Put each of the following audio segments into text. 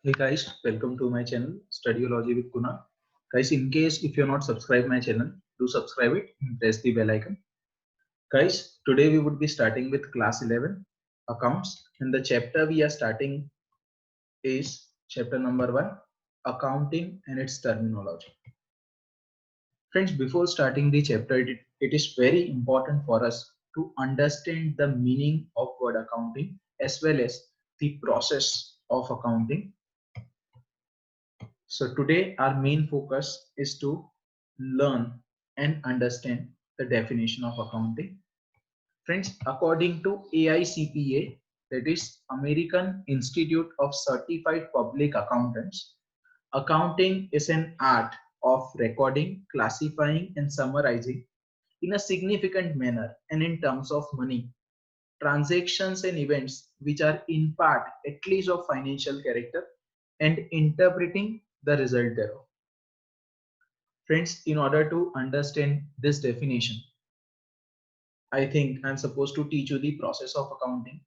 Hey guys, welcome to my channel Studyology with Kunal. Guys, in case if you're not subscribed my channel, do subscribe it and press the bell icon. Guys, today we would be starting with class 11 accounts, and the chapter we are starting is chapter number 1, accounting and its terminology. Friends, before starting the chapter, it is very important for us to understand the meaning of word accounting as well as the process of accounting. So today our main focus is to learn and understand the definition of accounting. Friends, according to AICPA, that is American Institute of Certified Public Accountants, accounting is an art of recording, classifying and summarizing in a significant manner and in terms of money, transactions and events which are in part at least of financial character and interpreting the result thereof. Friends, in order to understand this definition, I think I'm supposed to teach you the process of accounting,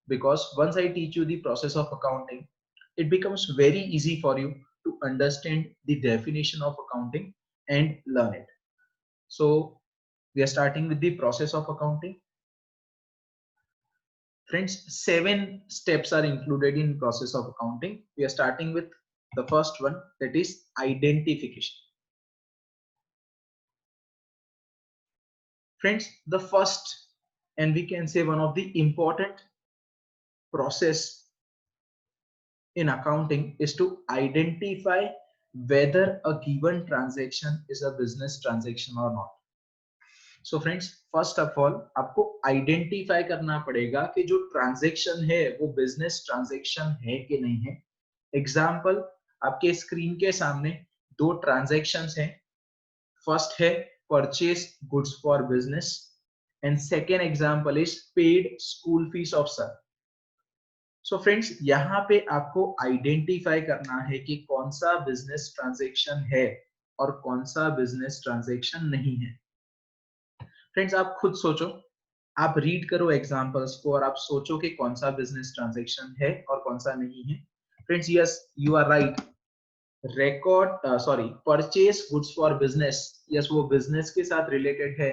because once I teach you the process of accounting, it becomes very easy for you to understand the definition of accounting and learn it. So we are starting with the process of accounting. Friends, 7 steps are included in process of accounting. We are starting with the first one, that is identification. Friends, the first and we can say one of the important process in accounting is to identify whether a given transaction is a business transaction or not. So friends, first of all आपको identify करना पड़ेगा कि जो transaction है वो business transaction है कि नहीं है. एग्जाम्पल, आपके स्क्रीन के सामने दो ट्रांजैक्शंस हैं. फर्स्ट है purchase goods for business and second example is paid school fees of son. So friends, यहाँ पे आपको आइडेंटिफाई करना है कि कौन सा बिजनेस ट्रांजैक्शन है और कौन सा बिजनेस ट्रांजैक्शन नहीं है. फ्रेंड्स, आप खुद सोचो, आप रीड करो एग्जांपल्स को और आप सोचो कि कौन सा बिजनेस ट्रांजैक्शन है और कौन सा नहीं है. Friends, yes, you are right. Purchase goods for business, yes, वो बिजनेस के साथ रिलेटेड है.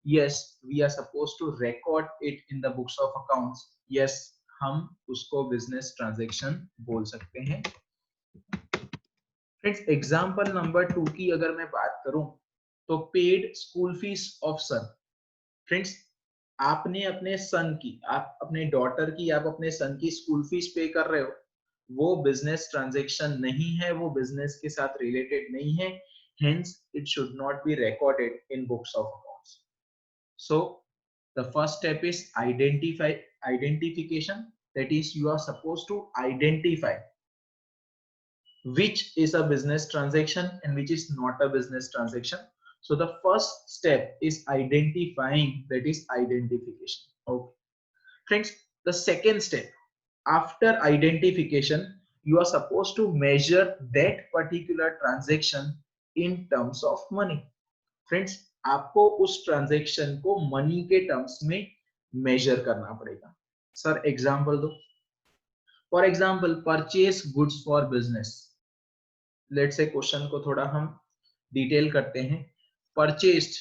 Yes, we are suppose to record it in the books of accounts. Yes, हम उसको बिजनेस ट्रांजैक्शन बोल सकते हैं. फ्रेंड्स, एग्जांपल नंबर 2 की अगर मैं बात करूं तो paid school fees of son. Friends, आपने अपने सन की, आप अपने डॉटर की, आप अपने सन की स्कूल फीस पे कर रहे हो. वो बिजनेस ट्रांजैक्शन नहीं है, वो बिजनेस के साथ रिलेटेड नहीं है. Hence it should not be recorded in books of accounts. So the first step is identification, that is you are supposed to identify which is a business transaction and which is not a business transaction. So the first step is identifying, that is identification. Okay friends, the second step after identification, you are supposed to measure that particular transaction in terms of money. Friends, आपको उस transaction को money के terms में major करना पड़ेगा. Sir example दो. For example, purchase goods for business. Let's say question को थोड़ा हम डिटेल करते हैं. Purchased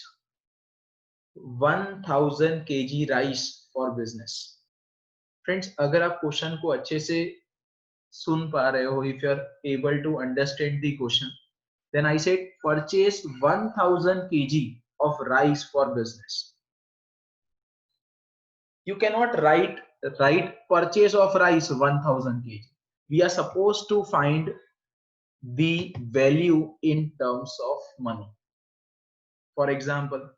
1000 kg rice for business. Friends, अगर आप क्वेश्चन को अच्छे से सुन पा रहे हो, if you are able to understand the question, then I said purchase 1000 kg of rice for business. You cannot write purchase of rice 1000 kg. We are supposed to find the value in terms of money. For example,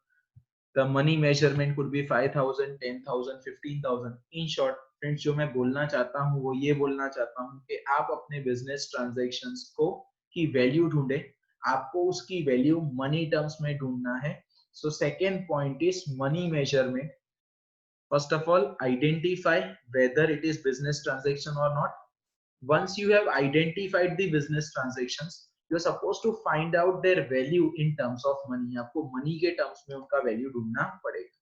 the money measurement could be 5000, 10,000, 15,000. In short, friends, जो मैं बोलना चाहता हूँ वो ये बोलना चाहता हूँ कि आप अपने बिजनेस ट्रांजैक्शंस को की वैल्यू ढूंढे. आपको उसकी वैल्यू मनी टर्म्स में ढूंढना है. So second point is money measurement. First of all, identify whether it is business transaction और not. once you have identified the business transactions, you are supposed to find out their value in terms of money. आपको money के terms में उनका value ढूंढना पड़ेगा.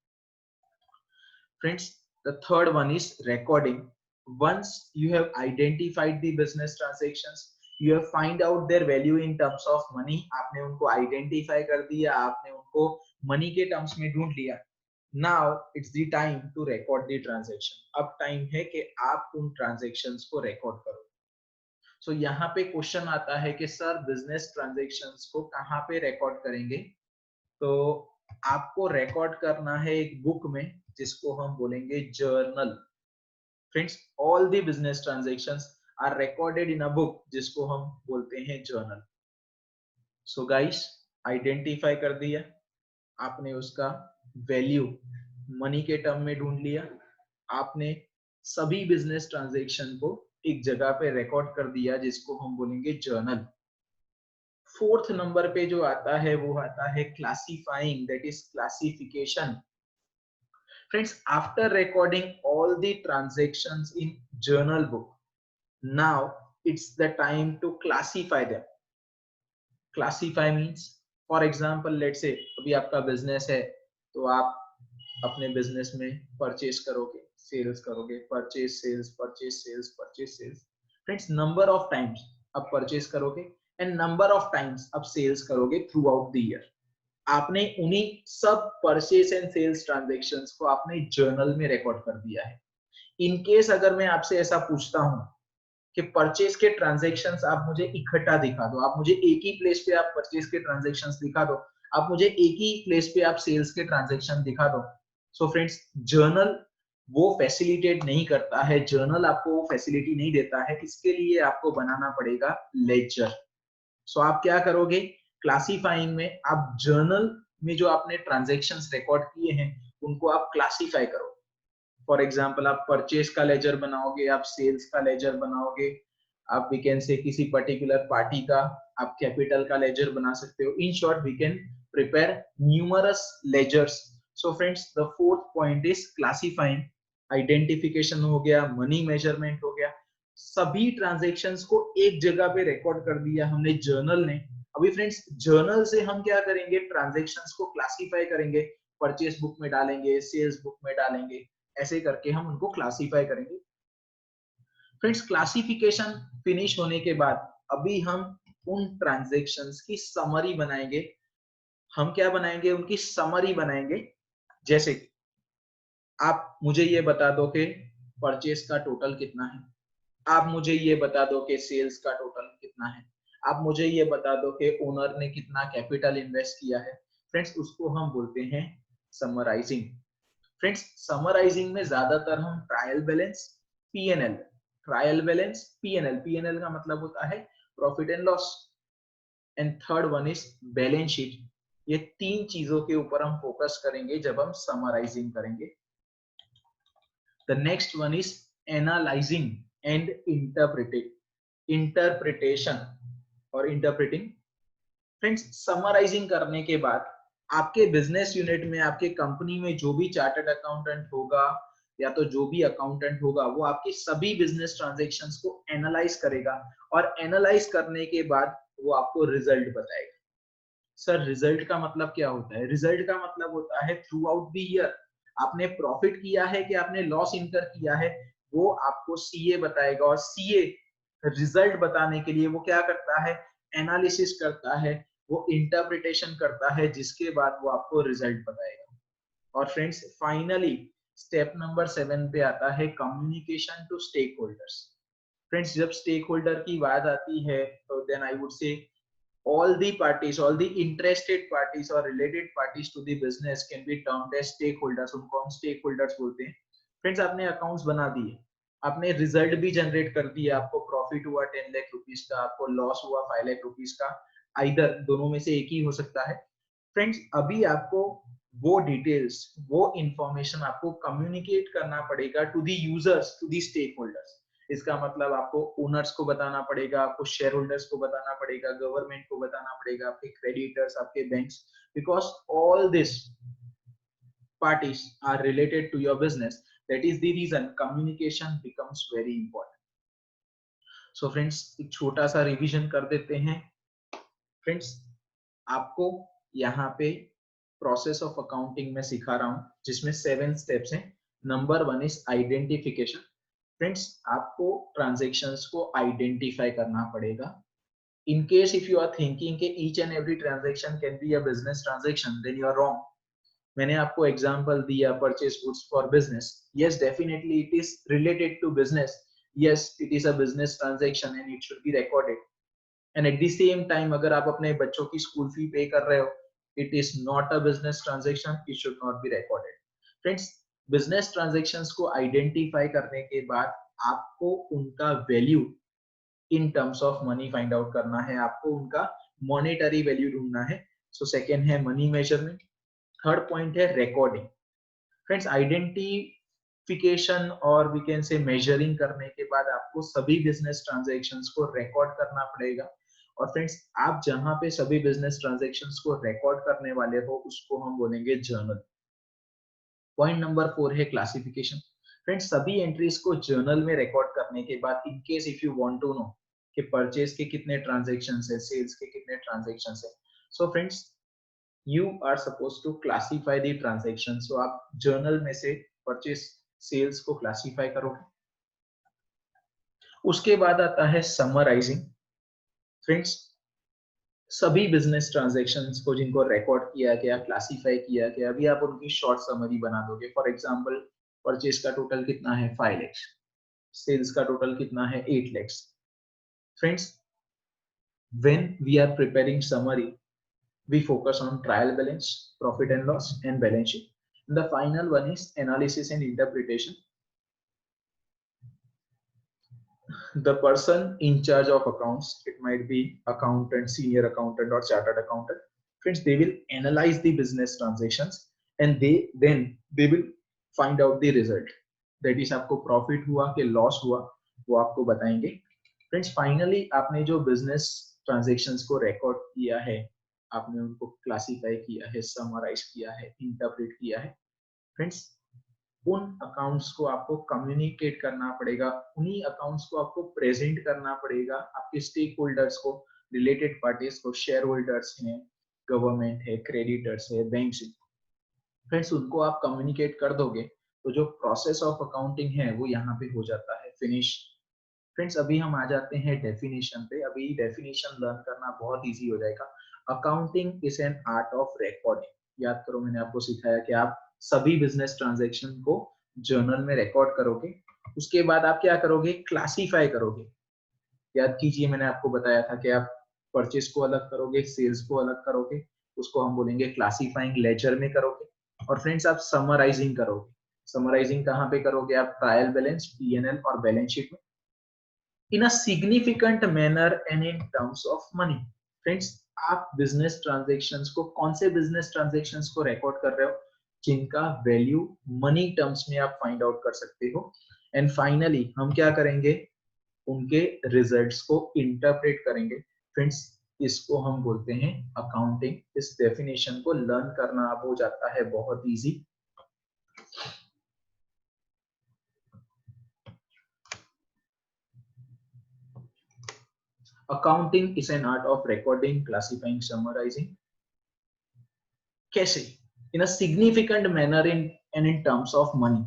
Friends, the third one is recording. once you have identified the business transactions, you have find out their value in terms of money, आपने उनको identify कर दिया, आपने उनको money के terms में ढूंढ लिया, now it's the time to record the transaction. अब time है कि आप उन transactions को record करो. So यहाँ पे क्वेश्चन आता है कि सर बिजनेस ट्रांजेक्शन्स को कहाँ पे रिकॉर्ड करेंगे? तो आपको रिकॉर्ड करना है एक बुक में जिसको हम बोलेंगे journal. Friends, all the business transactions are recorded in a book जिसको हम बोलते हैं जर्नल. सो गाइस, आइडेंटिफाई कर दिया आपने, उसका वैल्यू मनी के टर्म में ढूंढ लिया, आपने सभी बिजनेस ट्रांजैक्शन को एक जगह पे रिकॉर्ड कर दिया जिसको हम बोलेंगे जर्नल. फोर्थ नंबर पे जो आता है वो आता है classifying, that is classification. Friends, after recording all the transactions in journal book, now it's the time to classify them. Classify means, for example, let's say अभी आपका business है तो आप अपने business में purchase करोगे, sales करोगे, purchase sales purchase sales purchase sales. Friends, number of times आप purchase करोगे and number of times आप sales करोगे throughout the year. आपने उन्हीं सब परचेस एंड सेल्स ट्रांजैक्शंस को आपने जर्नल में रिकॉर्ड कर दिया है. इन केस अगर मैं आपसे ऐसा पूछता हूं कि परचेस के ट्रांजैक्शंस आप मुझे इकट्ठा दिखा दो, आप मुझे एक ही प्लेस पे आप परचेस के ट्रांजैक्शंस दिखा दो, आप मुझे एक ही प्लेस पे आप सेल्स के ट्रांजैक्शन दिखा दो. सो फ्रेंड्स, जर्नल वो फैसिलिटेट नहीं करता है, जर्नल आपको वो फैसिलिटी नहीं देता है. इसके लिए आपको बनाना पड़ेगा लेजर. सो आप क्या करोगे? क्लासिफाइंग में आप जर्नल में जो आपने ट्रांजैक्शंस रिकॉर्ड किए हैं उनको आप क्लासिफाई करो. फॉर एग्जांपल, आप परचेस का लेजर बनाओगे, आप सेल्स का लेजर बनाओगे, आप वी कैन से किसी पर्टिकुलर पार्टी का आप कैपिटल का लेजर बना सकते हो. In short, we can prepare numerous ledgers. So friends, the fourth point is classifying. Identification हो गया, मनी मेजरमेंट हो गया, सभी ट्रांजैक्शंस को एक जगह पे रिकॉर्ड कर दिया हमने जर्नल ने. अभी फ्रेंड्स, जर्नल से हम क्या करेंगे? ट्रांजैक्शंस को क्लासिफाई करेंगे, परचेस बुक में डालेंगे, सेल्स बुक में डालेंगे, ऐसे करके हम उनको क्लासिफाई करेंगे. फ्रेंड्स, क्लासिफिकेशन फिनिश होने के बाद अभी हम उन ट्रांजैक्शंस की समरी बनाएंगे. हम क्या बनाएंगे? उनकी समरी बनाएंगे. जैसे आप मुझे ये बता दो कि परचेस का टोटल कितना है, आप मुझे ये बता दो कि सेल्स का टोटल कितना है, आप मुझे ये बता दो कि ओनर ने कितना कैपिटल इन्वेस्ट किया है. फ्रेंड्स, उसको हम बोलते हैं समराइजिंग. फ्रेंड्स, समराइजिंग में ज्यादातर हम trial balance, PNL, trial balance, PNL, PNL का मतलब होता है profit and loss, and third one is balance sheet. ये तीन चीजों के ऊपर हम फोकस करेंगे जब हम समराइजिंग करेंगे. The next one is analysing and interpretation और इंटरप्रेटिंग. फ्रेंड्स, समराइजिंग करने के बाद आपके बिजनेस यूनिट में, आपके कंपनी में जो भी चार्टर्ड अकाउंटेंट होगा या तो जो भी अकाउंटेंट होगा, वो आपकी सभी बिजनेस ट्रांजैक्शंस को एनालाइज करेगा और एनालाइज करने के बाद वो आपको रिजल्ट बताएगा. सर, रिजल्ट का मतलब क्या होता है? रिजल्ट का मतलब होता है थ्रू आउट द ईयर आपने प्रॉफिट किया है कि आपने लॉस इनकर किया है, वो आपको सीए बताएगा. और सीए रिजल्ट बताने के लिए वो क्या करता है? एनालिसिस करता है, वो इंटरप्रिटेशन करता है, जिसके बाद वो आपको रिजल्ट बताएगा. और फ्रेंड्स, फाइनली स्टेप नंबर 7 पे आता है communication to stake holders. Friends, जब स्टेक होल्डर की बात आती है तो then I would say all the parties, all the interested parties or related parties to the business can be termed as stakeholders. उनको हम stakeholders बोलते हैं. फ्रेंड्स, आपने अकाउंट्स बना दिए, आपने रिजल्ट भी जनरेट कर दिया, आपको प्रॉफिट हुआ 10 लाख रुपीस का, आपको लॉस हुआ 5 लाख रुपीस का, आइदर दोनों में से एक ही हो सकता है. फ्रेंड्स, अभी आपको वो डिटेल्स, वो इंफॉर्मेशन आपको कम्युनिकेट करना पड़ेगा to the users, to the stake holders. इसका मतलब आपको ओनर्स को बताना पड़ेगा, आपको शेयर होल्डर्स को बताना पड़ेगा, गवर्नमेंट को बताना पड़ेगा, आपके क्रेडिटर्स, आपके banks, because all this parties are related to your business. That is the reason communication becomes very important. So friends, एक छोटा सा रिवीजन कर देते हैं. फ्रेंड्स, आपको यहाँ पे प्रोसेस ऑफ अकाउंटिंग में सिखा रहा हूँ जिसमें 7 स्टेप्स हैं. Number 1 is identification. फ्रेंड्स आपको ट्रांजेक्शन्स को आइडेंटिफाई करना पड़ेगा. In case if you are thinking कि each and every transaction can be a business transaction, then you are wrong. मैंने आपको एग्जांपल दिया purchase goods for business. Yes, definitely it is related to business. Yes, it is a business transaction and it should be recorded. And at the same time, अगर आप अपने बच्चों की school fee पे कर रहे हो, it is not a business transaction. It should not be recorded. Friends, business transactions को आइडेंटिफाई करने के बाद आपको उनका value in terms of money find out करना है, आपको उनका मॉनेटरी वैल्यू ढूंढना है. सो सेकेंड है मनी मेजरमेंट. थर्ड पॉइंट है रिकॉर्डिंग. फ्रेंड्स, आइडेंटिफिकेशन और वी कैन से मेजरिंग करने के बाद आपको सभी बिजनेस ट्रांजैक्शंस को रिकॉर्ड करना पड़ेगा. और फ्रेंड्स, आप जहां पे सभी बिजनेस ट्रांजैक्शंस को रिकॉर्ड करने वाले हो उसको हम बोलेंगे जर्नल. पॉइंट नंबर 4 है क्लासिफिकेशन. फ्रेंड्स, सभी एंट्रीज को जर्नल में रिकॉर्ड करने के बाद in case if you want to know कि परचेज के कितने ट्रांजैक्शंस है, सेल्स के कितने ट्रांजैक्शंस है, so friends you are suppose to classify the transaction. So आप जर्नल में से परचेज सेल्स को क्लासिफाई करोगे. उसके बाद आता है समराइजिंग. फ्रेंड्स, सभी बिजनेस ट्रांजैक्शंस को जिनको रिकॉर्ड किया गया, क्लासिफाई किया गया, अभी आप उनकी शॉर्ट समरी बना दोगे. फॉर एग्जांपल, परचेज का टोटल कितना है 5 लाख, सेल्स का टोटल कितना है 8 lakh. Friends, when we are preparing summary, we focus on trial balance, profit and loss, and balance sheet. And the final one is analysis and interpretation. The person in charge of accounts, it might be accountant, senior accountant, or chartered accountant. Friends, they will analyze the business transactions and they will find out the result. That is, आपको profit हुआ कि loss हुआ वो आपको बताएंगे. Friends, finally आपने जो business transactions को रिकॉर्ड किया है, आपने उनको क्लासिफाई किया है, समराइज किया है, इंटरप्रेट किया है. फ्रेंड्स, उन अकाउंट्स को आपको कम्युनिकेट करना पड़ेगा, उन्हीं अकाउंट्स को आपको प्रेजेंट करना पड़ेगा आपके स्टेक होल्डर्स को, रिलेटेड पार्टीज को, शेयर होल्डर्स हैं, गवर्नमेंट है, क्रेडिटर्स है, बैंक है. फ्रेंड्स, उनको आप कम्युनिकेट कर दोगे तो जो प्रोसेस ऑफ अकाउंटिंग है वो यहाँ पे हो जाता है फिनिश. फ्रेंड्स, अभी हम आ जाते हैं डेफिनेशन पे. अभी डेफिनेशन लर्न करना बहुत इजी हो जाएगा. Accounting is an art of recording. याद करो, मैंने आपको सिखाया कि आप सभी बिजनेस ट्रांजैक्शन को जर्नल में रिकॉर्ड करोगे. उसके बाद आप क्या करोगे, क्लासिफाई करोगे. याद कीजिए, मैंने आपको बताया था कि आप परचेज को अलग करोगे, सेल्स को अलग करोगे, उसको हम बोलेंगे क्लासिफाइंग लेजर में करोगे. और फ्रेंड्स, आप समराइजिंग करोगे. समराइजिंग कहाँ पे करोगे आप, ट्रायल बैलेंस, P&L और बैलेंस शीट में, in a significant manner and in terms of money. Friends, आप बिजनेस ट्रांजैक्शंस को, कौन से बिजनेस ट्रांजैक्शंस को रिकॉर्ड कर रहे हो जिनका वैल्यू मनी टर्म्स में आप फाइंड आउट कर सकते हो. एंड फाइनली हम क्या करेंगे, उनके रिजल्ट्स को इंटरप्रेट करेंगे. फ्रेंड्स, इसको हम बोलते हैं अकाउंटिंग. इस डेफिनेशन को लर्न करना अब हो जाता है बहुत easy. Accounting is an art of recording, classifying, summarizing. कैसे? In a significant manner and in terms of money.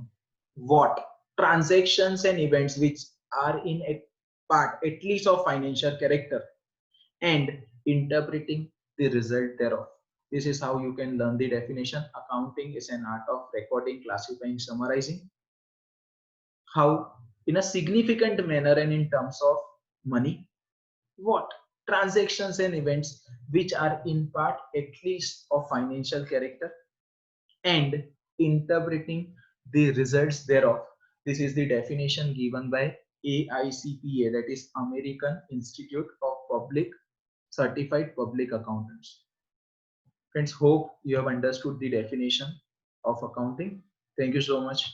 What? Transactions and events which are in a part at least of financial character and interpreting the result thereof. This is how you can learn the definition. Accounting is an art of recording, classifying, summarizing. How? In a significant manner and in terms of money. What? Transactions and events which are in part at least of financial character and interpreting the results thereof. This is the definition given by AICPA, that is American Institute of Public Certified Public Accountants. Friends, hope you have understood the definition of accounting. Thank you so much.